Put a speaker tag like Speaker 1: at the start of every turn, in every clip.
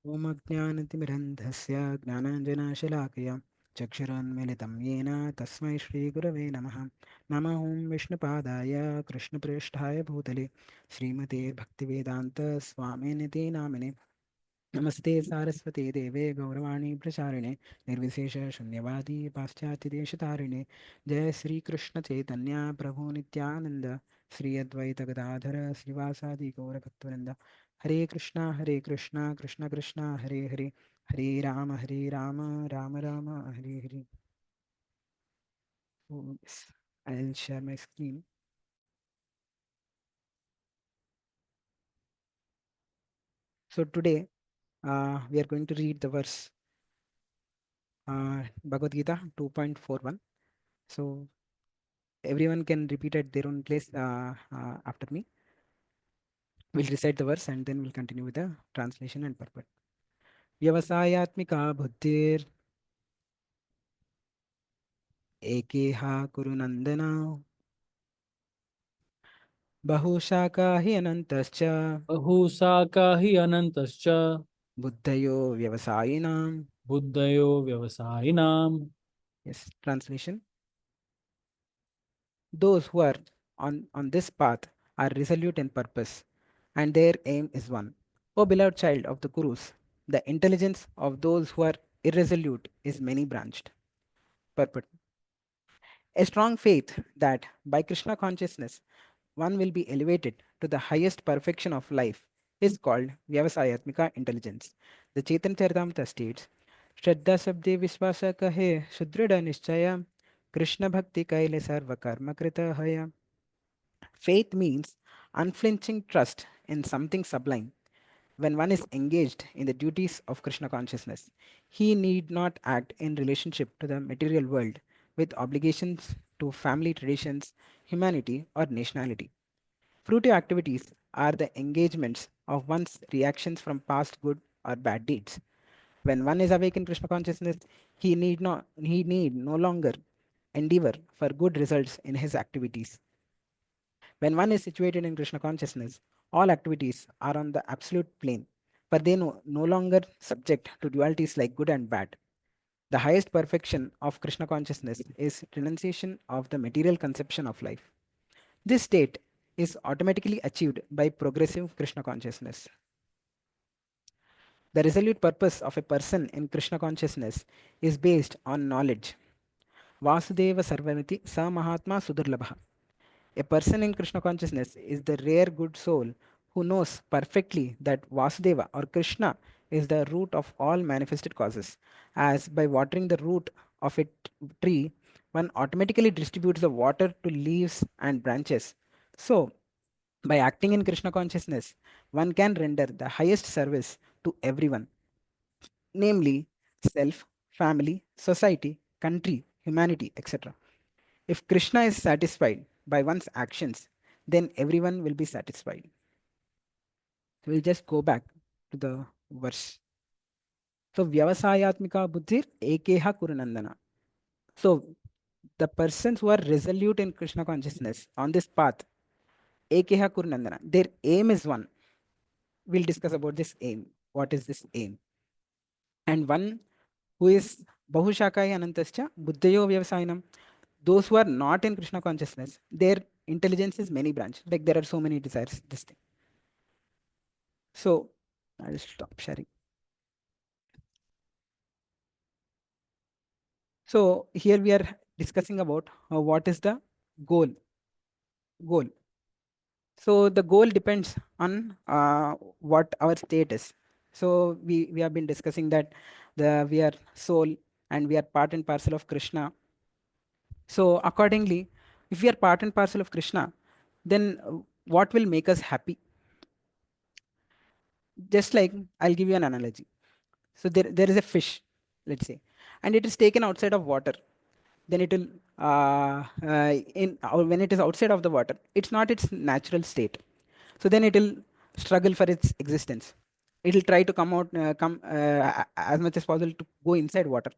Speaker 1: ॐ अज्ञानतिमिरन्धस्य ज्ञानाञ्जनशलाकया चक्षुरुन्मिलितं येन तस्मै श्रीगुरवे नमः। नमः ॐ विष्णुपादाय कृष्णप्रेष्ठाय भूतले श्रीमते भक्तिवेदान्तस्वामिनिति नामिने। नमस्ते सारस्वते देवे गौरवाणी प्रचारिणे निर्विशेष शून्यवादी पाश्चात्यदेशतारिणे। जय श्री कृष्ण चैतन्य प्रभु नित्यानंद श्री अद्वैत गदाधर श्रीवासादि गौरभक्तवृंद। हरे कृष्णा कृष्ण कृष्ण हरे हरे, हरे Ram Ram Ram Hare Hare. So, yes, I'll share my screen. So today we are going to read the verse Bhagavad Gita 2.41. So everyone can repeat at their own place after me. We'll recite the verse and then we'll continue with the translation and purport. Vyavasayatmika buddhir ekeha kurunandana bahushaka hi anantascha
Speaker 2: बहुशाखा हि अनन्तश्च
Speaker 1: buddhayo vyavasayinam.
Speaker 2: बुद्धयो व्यवसायिनां
Speaker 1: Yes, translation. Those who are on this path are resolute in purpose and their aim is one. O beloved child of the Kurus, the intelligence of those who are irresolute is many branched. Purport. A strong faith that by Krishna consciousness one will be elevated to the highest perfection of life is called Vyavasayatmika intelligence. The Chaitanya Charitamrita states, Shraddha Sabde Viswasa Kahe Sudrida Nishchaya Krishna Bhakti Kaile Sarva Karma Krita Haya. Faith means unflinching trust in something sublime. When one is engaged in the duties of Krishna consciousness, he need not act in relationship to the material world with obligations to family traditions, humanity, or nationality. Fruitive activities are the engagements of one's reactions from past good or bad deeds. When one is awake in Krishna consciousness, he need no longer endeavor for good results in his activities. When one is situated in Krishna consciousness, all activities are on the absolute plane, for they no longer subject to dualities like good and bad. The highest perfection of Krishna consciousness is renunciation of the material conception of life. This state is automatically achieved by progressive Krishna consciousness. The resolute purpose of a person in Krishna consciousness is based on knowledge. Vasudeva Sarvamiti Sa Mahatma Sudurlabha. A person in Krishna consciousness is the rare good soul who knows perfectly that Vasudeva or Krishna is the root of all manifested causes. As by watering the root of a tree, one automatically distributes the water to leaves and branches. So, by acting in Krishna consciousness, one can render the highest service to everyone, namely self, family, society, country, humanity, etc. If Krishna is satisfied by one's actions, then everyone will be satisfied. So we'll just go back to the verse. So Vyavasayatmika Buddhir Ekeha Kurunandana. So the persons who are resolute in Krishna consciousness on this path, Ekeha Kurunandana, their aim is one. We'll discuss about this aim. What is this aim? And one who is Bahushakai Anantascha, Buddhayo Vyavasayinam. Those who are not in Krishna consciousness, their intelligence is many branch. Like there are so many desires, this thing. So I'll stop sharing. So here we are discussing about what is the goal. Goal. So the goal depends on what our state is. So we have been discussing that we are soul and we are part and parcel of Krishna. So accordingly, if we are part and parcel of Krishna, then what will make us happy? Just like I'll give you an analogy. So there is a fish, let's say, and it is taken outside of water. Then it will when it is outside of the water, it's not its natural state. So then it will struggle for its existence. It will try to come out, as much as possible to go inside water.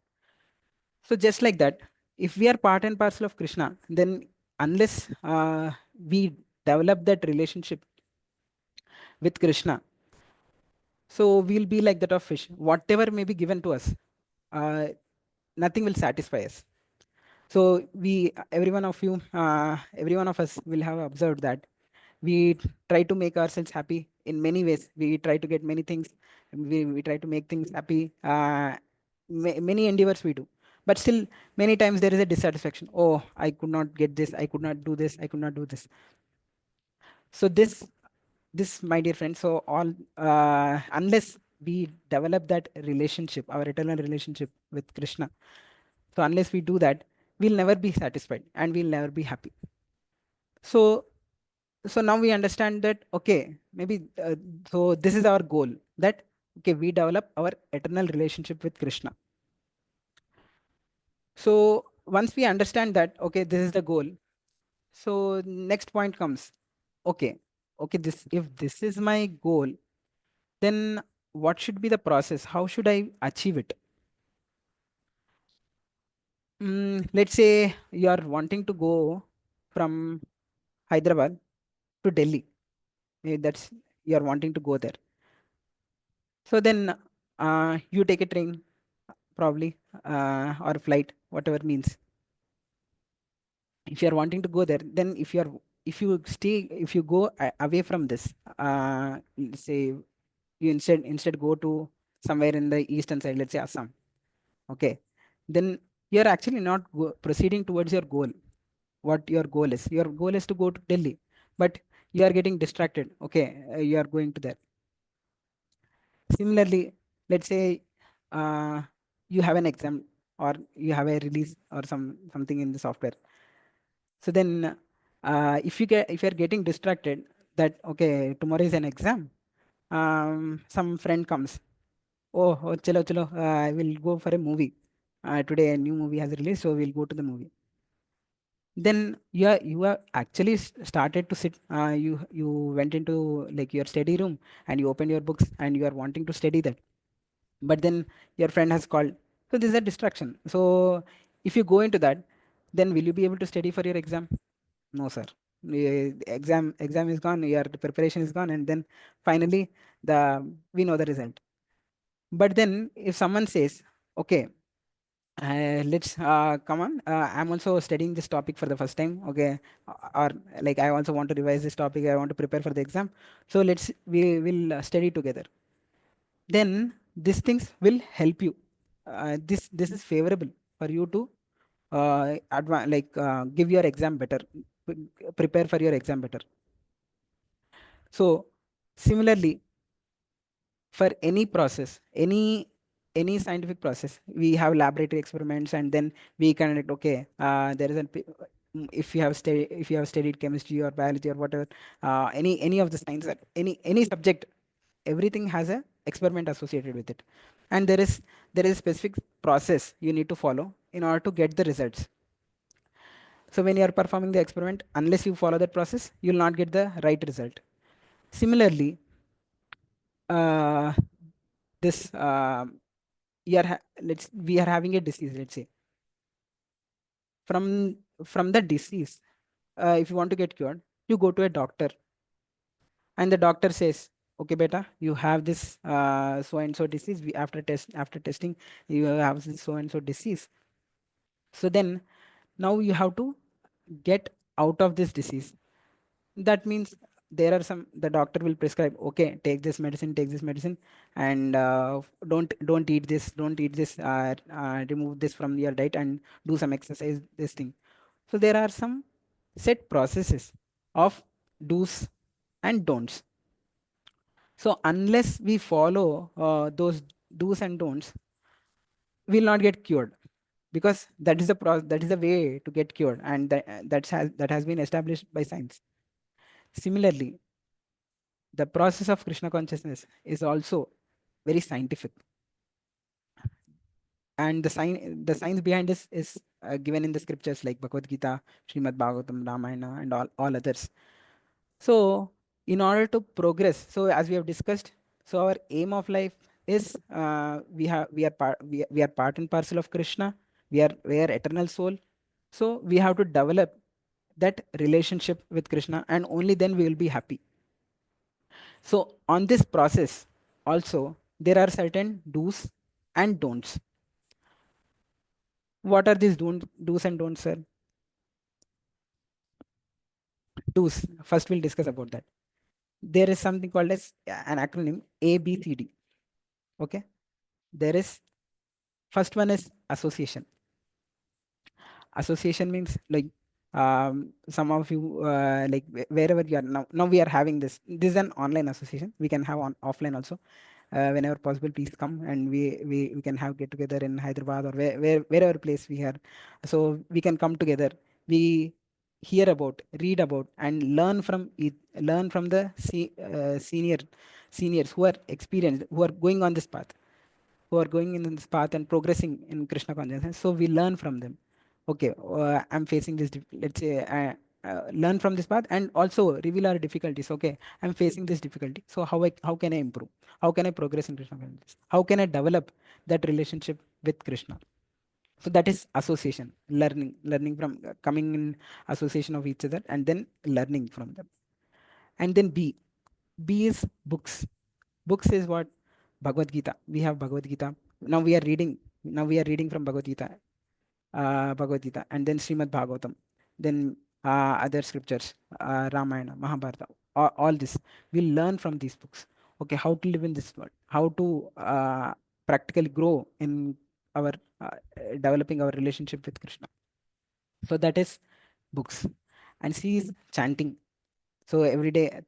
Speaker 1: So just like that, if we are part and parcel of Krishna, then unless we develop that relationship with Krishna, So we'll be like that of fish, whatever may be given to us, uh, nothing will satisfy us. So we, every one of you, every one of us will have observed that we try to make ourselves happy in many ways. We try to get many things. We try to make things happy. Many endeavors we do, but still many times there is a dissatisfaction. Oh, I could not get this. I could not do this. I could not do this. So this, my dear friend. So all, unless we develop that relationship, our eternal relationship with Krishna. So unless we do that, we'll never be satisfied and we'll never be happy. So so now we understand that, okay, maybe so this is our goal, that okay, we develop our eternal relationship with Krishna. So once we understand that, okay, this is the goal, so next point comes, okay, okay, this, if this is my goal, then what should be the process, how should I achieve it? Let's say you are wanting to go from Hyderabad to Delhi. That's, you are wanting to go there. So then you take a train, probably, or flight, whatever means. If you are wanting to go there, then if you are, if you stay, if you go away from this, let's say you instead go to somewhere in the eastern side, let's say Assam. Okay, then you are actually not proceeding towards your goal. What your goal is, your goal is to go to Delhi, but you are getting distracted. Okay, you are going to there. Similarly, let's say you have an exam, or you have a release or something in the software. So then, if you're getting distracted, that okay, tomorrow is an exam. Some friend comes. Oh, oh chalo chalo, I will go for a movie. Today a new movie has released, so we'll go to the movie. Then you are actually started to sit. You went into like your study room and you opened your books and you are wanting to study that, but then your friend has called. So this is a distraction. So if you go into that, then will you be able to study for your exam? No, sir. Exam is gone, your preparation is gone, and then finally the we know the result. But then if someone says, okay, let's come on, I'm also studying this topic for the first time, okay, or like I also want to revise this topic, I want to prepare for the exam, so we will study together. Then these things will help you. This is favorable for you to give your exam better, prepare for your exam better. So similarly, for any process, any scientific process, we have laboratory experiments, and then we connect, okay, there is if you have studied chemistry or biology or whatever, any of the science, any subject, everything has a experiment associated with it, and there is a specific process you need to follow in order to get the results. So when you are performing the experiment, unless you follow that process, you will not get the right result. Similarly, uh, this let's we are having a disease, let's say. From the disease, if you want to get cured, you go to a doctor, and the doctor says, okay beta, you have this so and so disease. We after testing, you have this so and so disease. So then now you have to get out of this disease. That means there are some, the doctor will prescribe, okay, take this medicine, and don't eat this, remove this from your diet, and do some exercise, this thing. So there are some set processes of do's and don'ts. So unless we follow those do's and don'ts, we'll not get cured, because that is the way to get cured, and that has been established by science. Similarly, the process of Krishna consciousness is also very scientific, and the science behind this is given in the scriptures like Bhagavad Gita, Srimad Bhagavatam, Ramayana, and all others. So in order to progress, so as we have discussed, so our aim of life is, we are part and parcel of Krishna. We are eternal soul. So we have to develop that relationship with Krishna, and only then we will be happy. So on this process Also, there are certain do's and don'ts. What are these do's and don'ts, sir? Do's. First, we'll discuss about that. There is something called as an acronym ABCD. Okay. There is first one is association. Association means like some of you like wherever you are now we are having this is an online association. We can have on offline also. Whenever possible, please come and we can have get together in Hyderabad or wherever place we are, so we can come together. We hear about, read about, and learn from it, learn from the seniors who are experienced, who are going on this path, who are going in this path and progressing in Krishna consciousness. So we learn from them. Okay, I'm facing this. Let's say learn from this path and also reveal our difficulties. Okay, I'm facing this difficulty. So how can I improve? How can I progress in Krishna consciousness? How can I develop that relationship with Krishna? So that is association, learning from coming in association of each other and then learning from them. And then B is books. Books is what? Bhagavad Gita. We have Bhagavad Gita. Now we are reading. Now we are reading from Bhagavad Gita, and then Srimad Bhagavatam, then other scriptures, Ramayana, Mahabharata, all this. We learn from these books. Okay, how to live in this world, how to practically grow in our developing our relationship with Krishna. So that is books. And C is chanting. So every day,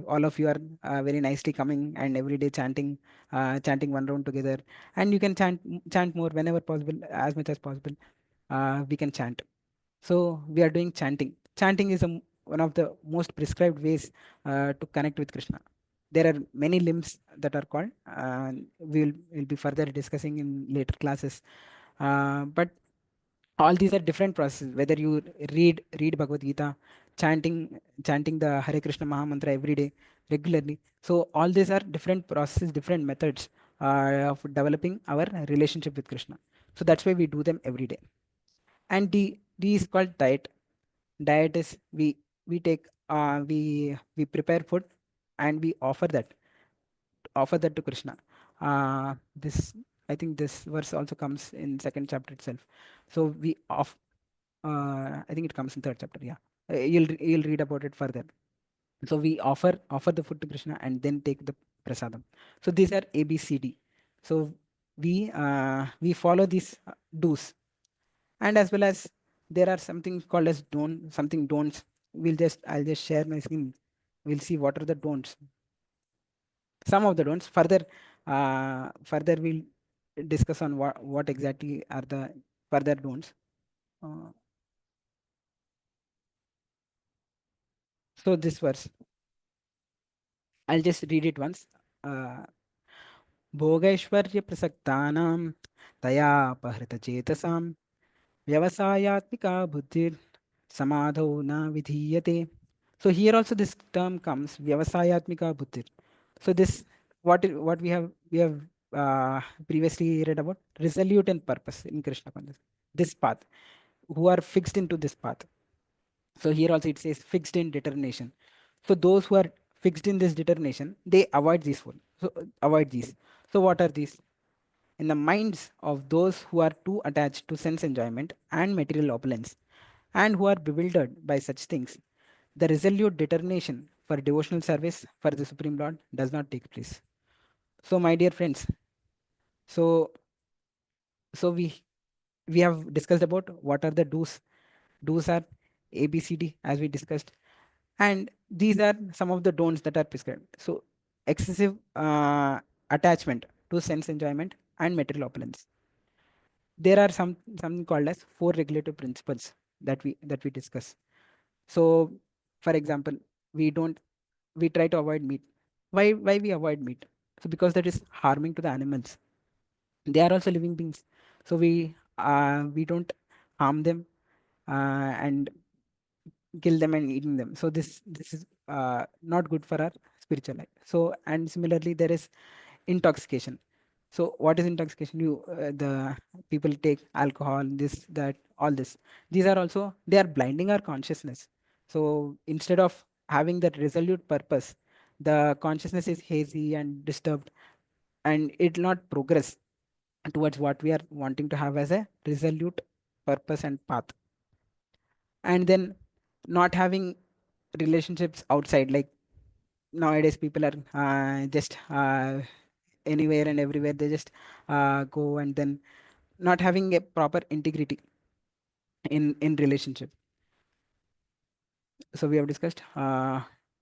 Speaker 1: all of you are very nicely coming and every day chanting one round together. And you can chant more whenever possible, as much as possible. We can chant. So we are doing chanting. Chanting is one of the most prescribed ways to connect with Krishna. There are many limbs that are called. We'll be further discussing in later classes. But all these are different processes. Whether you read Bhagavad Gita, chanting the Hare Krishna Maha Mantra every day regularly. So all these are different processes, different methods of developing our relationship with Krishna. So that's why we do them every day. And D is called diet. Diet is we take we prepare food and we offer that to Krishna. This I think this verse also comes in second chapter itself. So we off I think it comes in third chapter. Yeah, you'll read about it further. So we offer the food to Krishna and then take the prasadam. So these are A B C D. So we follow these do's, and as well as there are something called as something don'ts. I'll just share my screen. We'll see what are the don'ts. Some of the don'ts. Further we'll discuss on what exactly are the further don'ts. Uh, so this verse, I'll just read it once. Uh, भोगैश्वर्यप्रसक्तानां तया अपहृतचेतसां व्यवसायात्मिका बुद्धिर समाधौ न विधीयते. So here also this term comes vyavasayatmika buddhir. So this what we have previously read about resolute and purpose in Krishna consciousness. This path, who are fixed into this path. So here also it says fixed in determination. So those who are fixed in this determination, they avoid these one. So avoid these. So what are these? In the minds of those who are too attached to sense enjoyment and material opulence, and who are bewildered by such things, the resolute determination for devotional service for the Supreme Lord does not take place. So, my dear friends, so so we have discussed about what are the do's. Do's are A, B, C, D, as we discussed, and these are some of the don'ts that are prescribed. So, excessive attachment to sense enjoyment and material opulence. There are something called as four regulative principles that we discuss. So, for example, we don't we try to avoid meat. Why we avoid meat? So because that is harming to the animals. They are also living beings. So we don't harm them and kill them and eating them. So this is not good for our spiritual life. So and similarly there is intoxication. So what is intoxication? The people take alcohol, this, that, all this. These are also, they are blinding our consciousness. So instead of having that resolute purpose, the consciousness is hazy and disturbed, and it will not progress towards what we are wanting to have as a resolute purpose and path. And then not having relationships outside, like nowadays people are just anywhere and everywhere, they just go, and then not having a proper integrity in relationship. So we have discussed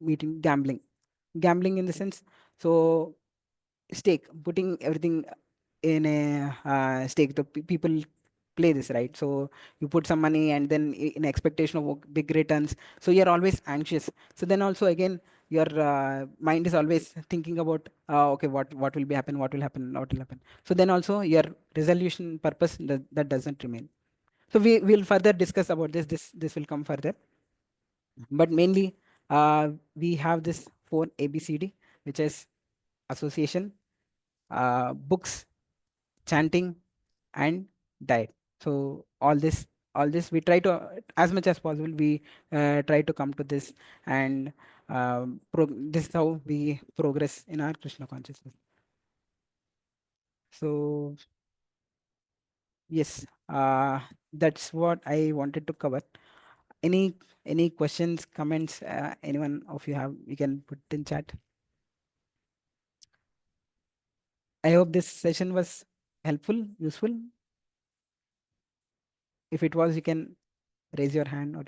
Speaker 1: meeting gambling in the sense, so stake, putting everything in a stake. The people play this, right? So you put some money, and then in expectation of big returns, so you're always anxious. So then also again, your mind is always thinking about okay, what will be happen, what will happen, what will happen. So then also your resolution purpose, that doesn't remain. So we will further discuss about this will come further. But mainly we have this four ABCD, which is association, books, chanting, and diet. So all this we try to, as much as possible, we try to come to this, and this is how we progress in our Krishna consciousness. So yes, that's what I wanted to cover. Any any questions, comments, anyone of you have, you can put in chat. I hope this session was helpful, useful. If it was, you can raise your hand, or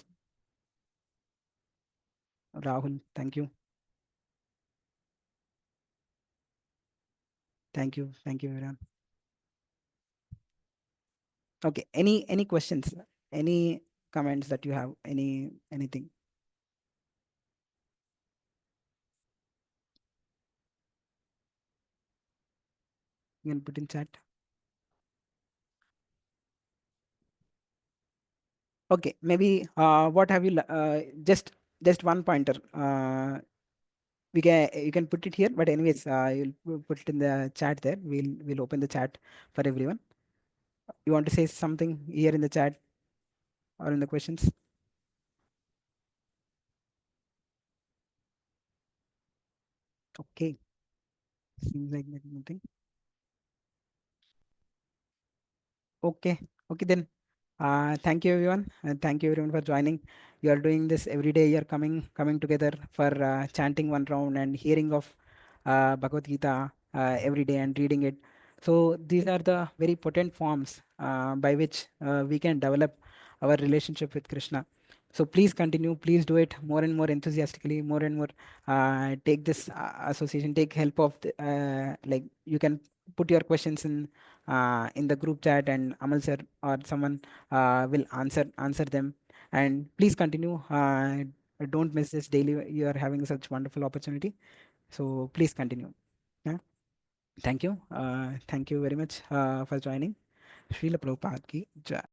Speaker 1: Rahul. Thank you. Thank you, everyone. Okay. Any questions? Any comments that you have? Anything you can put in chat. Okay. Maybe what have you just one pointer. We can You can put it here, but anyways, you'll put it in the chat there. We'll open the chat for everyone. You want to say something here in the chat or in the questions? Okay. Seems like nothing. Okay. Okay then. Thank you everyone, and thank you everyone for joining. You are doing this every day. You are coming together for chanting one round and hearing of Bhagavad Gita every day and reading it. So these are the very potent forms by which we can develop our relationship with Krishna. So please continue. Please do it more and more enthusiastically, more and more. Take this association. Take help of like you can put your questions in the group chat, and Amal sir or someone will answer them. And please continue. Don't miss this daily. You are having such wonderful opportunity. So please continue. Yeah. Thank you. Thank you very much for joining. Srila Prabhupada ki jai.